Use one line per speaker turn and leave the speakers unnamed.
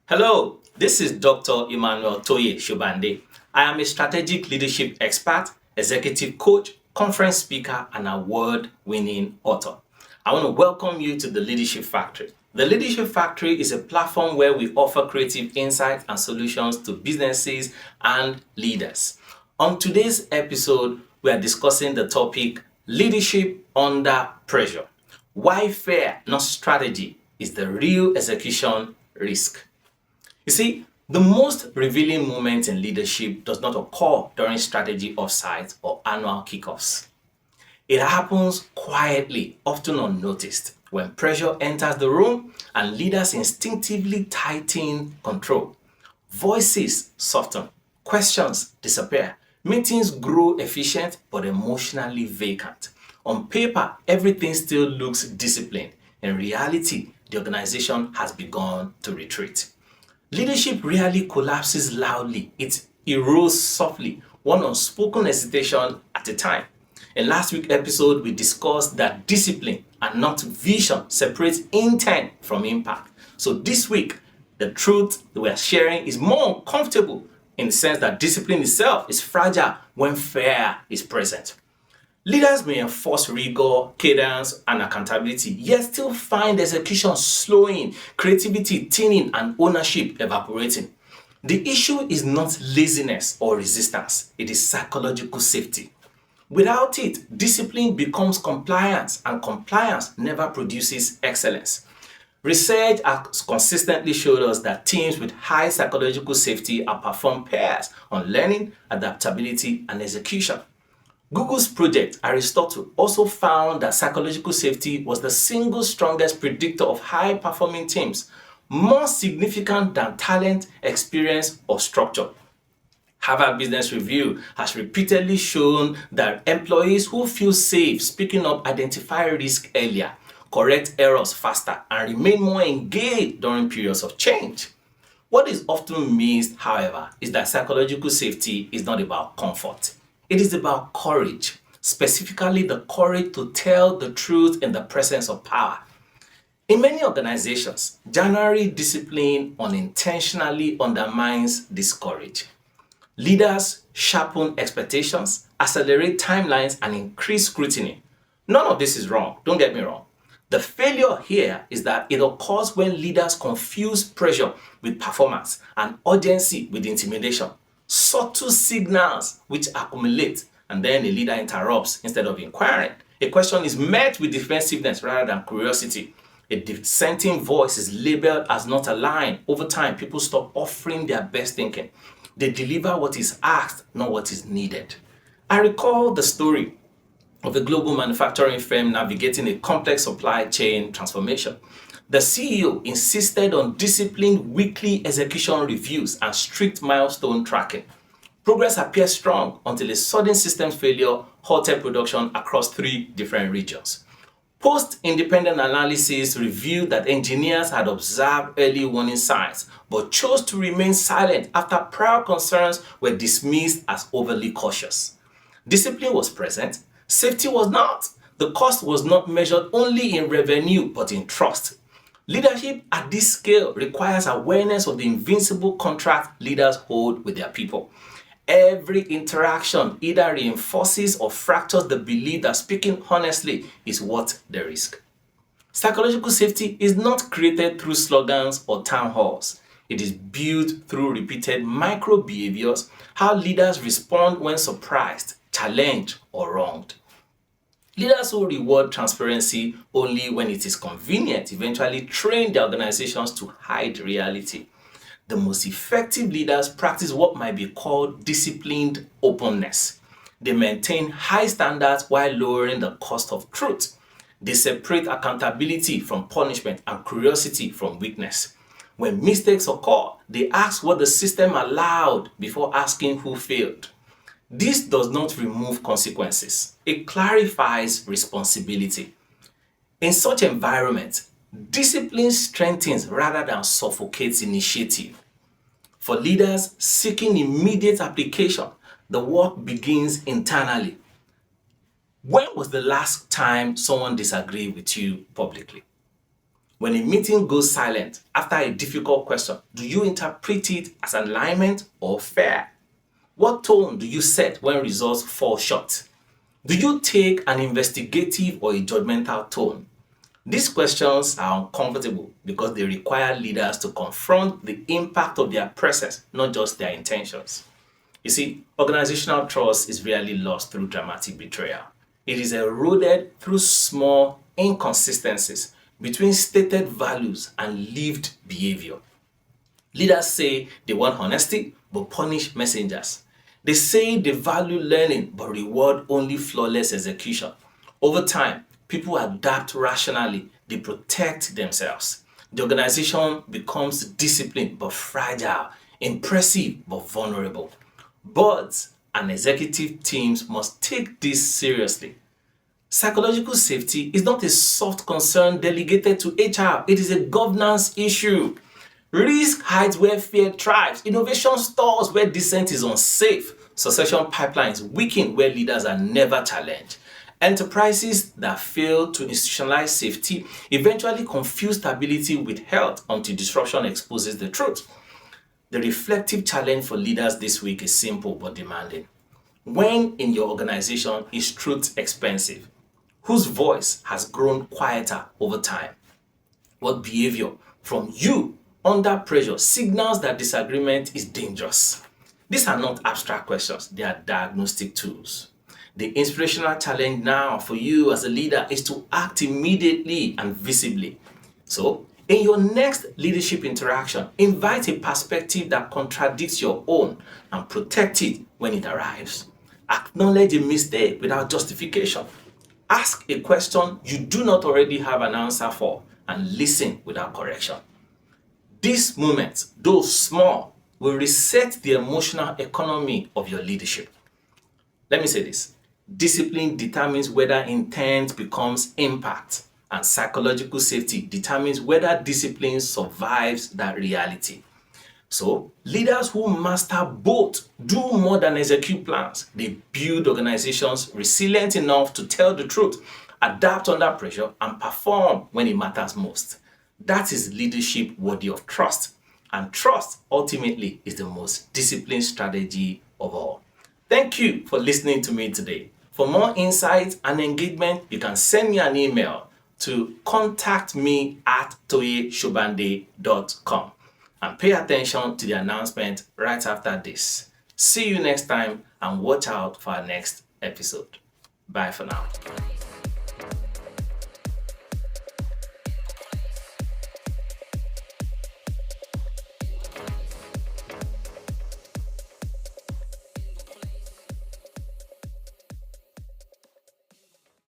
Hello, this is Dr. Emmanuel Toye Shobande. I am a strategic leadership expert, executive coach, conference speaker, and award-winning author. I want to welcome you to the Leadership Factory. The Leadership Factory is a platform where we offer creative insights and solutions to businesses and leaders. On today's episode, we are discussing the topic Leadership Under Pressure. Why fear, not strategy, is the real execution risk. You see, the most revealing moment in leadership does not occur during strategy offsites or annual kickoffs. It happens quietly, often unnoticed, when pressure enters the room and leaders instinctively tighten control. Voices soften, questions disappear, meetings grow efficient but emotionally vacant. On paper, everything still looks disciplined. In reality, the organization has begun to retreat. Leadership rarely collapses loudly, it erodes softly, one unspoken hesitation at a time. In last week's episode, we discussed that discipline and not vision separates intent from impact. So this week, the truth that we are sharing is more uncomfortable in the sense that discipline itself is fragile when fear is present. Leaders may enforce rigor, cadence, and accountability, yet still find execution slowing, creativity thinning, and ownership evaporating. The issue is not laziness or resistance, it is psychological safety. Without it, discipline becomes compliance, and compliance never produces excellence. Research has consistently showed us that teams with high psychological safety outperform peers on learning, adaptability, and execution. Google's project Aristotle also found that psychological safety was the single strongest predictor of high-performing teams, more significant than talent, experience, or structure. Harvard Business Review has repeatedly shown that employees who feel safe speaking up identify risk earlier, correct errors faster, and remain more engaged during periods of change. What is often missed, however, is that psychological safety is not about comfort. It is about courage, specifically the courage to tell the truth in the presence of power. In many organizations, January discipline unintentionally undermines this courage. Leaders sharpen expectations, accelerate timelines, and increase scrutiny. None of this is wrong, don't get me wrong. The failure here is that it occurs when leaders confuse pressure with performance and urgency with intimidation. Subtle signals which accumulate, and then a leader interrupts instead of inquiring. A question is met with defensiveness rather than curiosity. A dissenting voice is labeled as not aligned. Over time, people stop offering their best thinking. They deliver what is asked, not what is needed. I recall the story of a global manufacturing firm navigating a complex supply chain transformation. The CEO insisted on disciplined weekly execution reviews and strict milestone tracking. Progress appeared strong until a sudden system failure halted production across 3 different regions. Post-independent analysis revealed that engineers had observed early warning signs but chose to remain silent after prior concerns were dismissed as overly cautious. Discipline was present, safety was not. The cost was not measured only in revenue but in trust. Leadership at this scale requires awareness of the invincible contract leaders hold with their people. Every interaction either reinforces or fractures the belief that speaking honestly is worth the risk. Psychological safety is not created through slogans or town halls. It is built through repeated micro behaviors, how leaders respond when surprised, challenged, or wronged. Leaders who reward transparency only when it is convenient eventually train their organizations to hide reality. The most effective leaders practice what might be called disciplined openness. They maintain high standards while lowering the cost of truth. They separate accountability from punishment and curiosity from weakness. When mistakes occur, they ask what the system allowed before asking who failed. This does not remove consequences. It clarifies responsibility. In such environments, discipline strengthens rather than suffocates initiative. For leaders seeking immediate application, the work begins internally. When was the last time someone disagreed with you publicly? When a meeting goes silent after a difficult question, do you interpret it as alignment or fear? What tone do you set when results fall short? Do you take an investigative or a judgmental tone? These questions are uncomfortable because they require leaders to confront the impact of their presence, not just their intentions. You see, organizational trust is rarely lost through dramatic betrayal. It is eroded through small inconsistencies between stated values and lived behavior. Leaders say they want honesty but punish messengers. They say they value learning but reward only flawless execution. Over time, people adapt rationally, they protect themselves. The organization becomes disciplined but fragile, impressive but vulnerable. Boards and executive teams must take this seriously. Psychological safety is not a soft concern delegated to HR, it is a governance issue. Risk hides where fear thrives, innovation stalls where dissent is unsafe, succession pipelines weaken where leaders are never challenged. Enterprises that fail to institutionalize safety eventually confuse stability with health until disruption exposes the truth. The reflective challenge for leaders this week is simple but demanding. When in your organization is truth expensive? Whose voice has grown quieter over time? What behavior from you under pressure signals that disagreement is dangerous? These are not abstract questions, they are diagnostic tools. The inspirational challenge now for you as a leader is to act immediately and visibly. So, in your next leadership interaction, invite a perspective that contradicts your own and protect it when it arrives. Acknowledge a mistake without justification. Ask a question you do not already have an answer for and listen without correction. These moments, though small, will reset the emotional economy of your leadership. Let me say this. Discipline determines whether intent becomes impact, and psychological safety determines whether discipline survives that reality. So, leaders who master both do more than execute plans. They build organizations resilient enough to tell the truth, adapt under pressure, and perform when it matters most. That is leadership worthy of trust. And trust ultimately is the most disciplined strategy of all. Thank you for listening to me today. For more insights and engagement, you can send me an email to contactme@toyeshobande.com and pay attention to the announcement right after this. See you next time and watch out for our next episode. Bye for now.